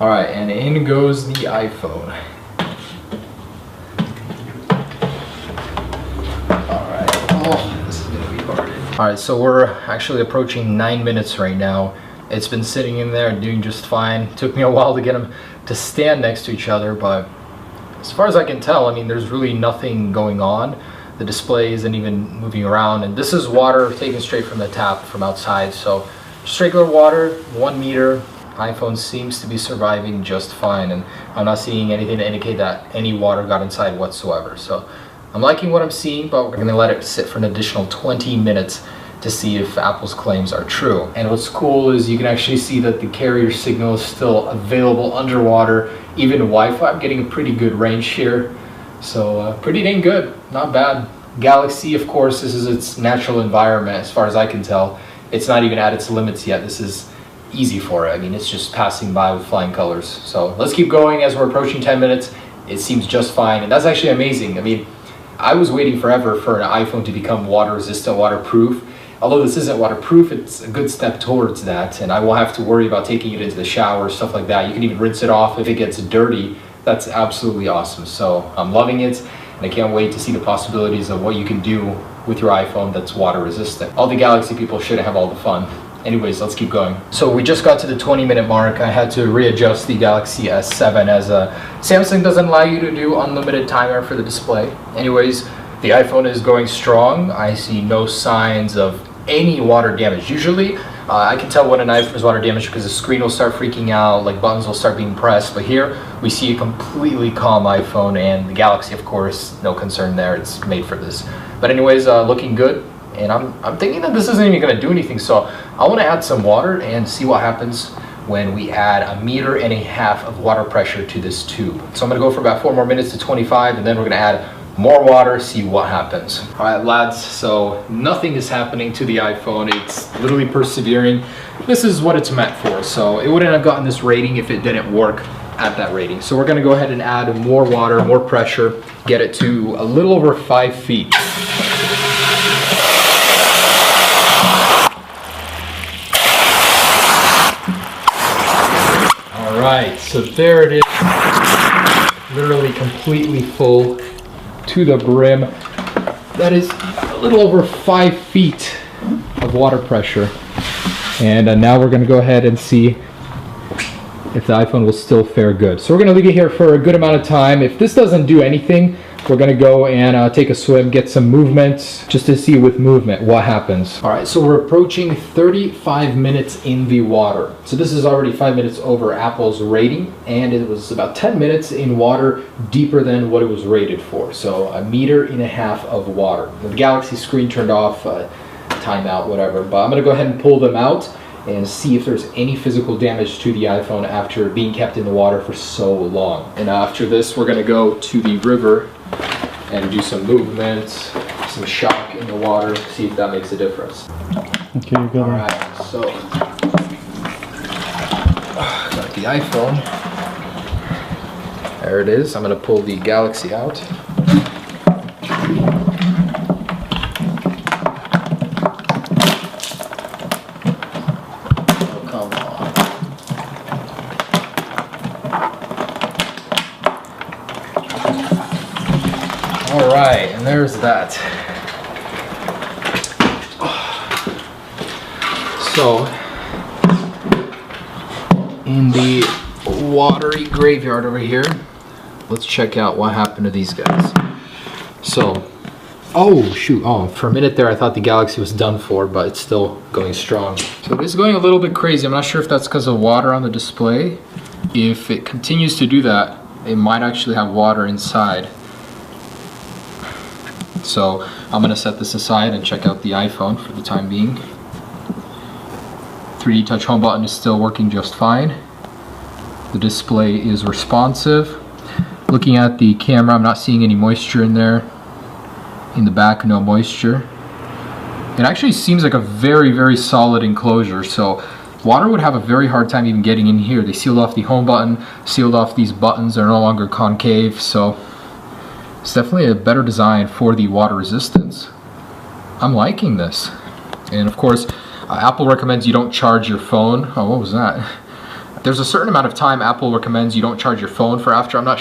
Alright, and in goes the iPhone. Alright, oh, this is gonna be hard. Alright, so we're actually approaching 9 minutes right now. It's been sitting in there doing just fine. Took me a while to get them to stand next to each other, but as far as I can tell, I mean, there's really nothing going on. The display isn't even moving around, and this is water taken straight from the tap from outside, so just regular water, 1 meter. iPhone seems to be surviving just fine, and I'm not seeing anything to indicate that any water got inside whatsoever. So I'm liking what I'm seeing, but we're gonna let it sit for an additional 20 minutes to see if Apple's claims are true. And what's cool is you can actually see that the carrier signal is still available underwater. Even Wi-Fi, I'm getting a pretty good range here. So pretty dang good, not bad. Galaxy, of course, this is its natural environment as far as I can tell. It's not even at its limits yet. This is easy for it. I mean, it's just passing by with flying colors. So let's keep going as we're approaching 10 minutes. It seems just fine, and that's actually amazing. I mean, I was waiting forever for an iPhone to become water resistant, waterproof. Although this isn't waterproof, it's a good step towards that, and I won't have to worry about taking it into the shower, stuff like that. You can even rinse it off if it gets dirty. That's absolutely awesome. So I'm loving it, and I can't wait to see the possibilities of what you can do with your iPhone that's water resistant. All the Galaxy people should have all the fun. Anyways, let's keep going. So we just got to the 20-minute mark. I had to readjust the Galaxy S7 as Samsung doesn't allow you to do unlimited timer for the display. Anyways, the iPhone is going strong. I see no signs of any water damage. Usually, I can tell when an iPhone is water damaged because the screen will start freaking out, like buttons will start being pressed. But here, we see a completely calm iPhone, and the Galaxy, of course, no concern there. It's made for this. But anyways, looking good. And I'm thinking that this isn't even going to do anything, so I want to add some water and see what happens when we add 1.5 meters of water pressure to this tube. So I'm going to go for about 4 more minutes to 25, and then we're going to add more water, see what happens. All right, lads, so nothing is happening to the iPhone. It's literally persevering. This is what it's meant for, so it wouldn't have gotten this rating if it didn't work at that rating. So we're going to go ahead and add more water, more pressure, get it to a little over 5 feet. Alright, so there it is, literally completely full to the brim. That is a little over 5 feet of water pressure. And now we're going to go ahead and see if the iPhone will still fare good. So we're going to leave it here for a good amount of time. If this doesn't do anything, we're going to go and take a swim, get some movement, just to see with movement what happens. All right, so we're approaching 35 minutes in the water. So this is already 5 minutes over Apple's rating, and it was about 10 minutes in water deeper than what it was rated for. So 1.5 meters of water. The Galaxy screen turned off, timeout, whatever, but I'm going to go ahead and pull them out and see if there's any physical damage to the iPhone after being kept in the water for so long. And after this, we're going to go to the river and do some movement, some shock in the water, see if that makes a difference. Okay, you go. Alright, so got the iPhone. There it is. I'm going to pull the Galaxy out. Alright, and there's that. So, in the watery graveyard over here, let's check out what happened to these guys. So, oh shoot, for a minute there I thought the Galaxy was done for, but it's still going strong. So it is going a little bit crazy. I'm not sure if that's because of water on the display. If it continues to do that, it might actually have water inside. So I'm going to set this aside and check out the iPhone for the time being. 3D Touch Home button is still working just fine. The display is responsive. Looking at the camera, I'm not seeing any moisture in there. In the back, no moisture. It actually seems like a very, very solid enclosure, so water would have a very hard time even getting in here. They sealed off the home button, sealed off these buttons, they're no longer concave, so it's definitely a better design for the water resistance. I'm liking this. And of course, Apple recommends you don't charge your phone. Oh, what was that? There's a certain amount of time Apple recommends you don't charge your phone for after. I'm not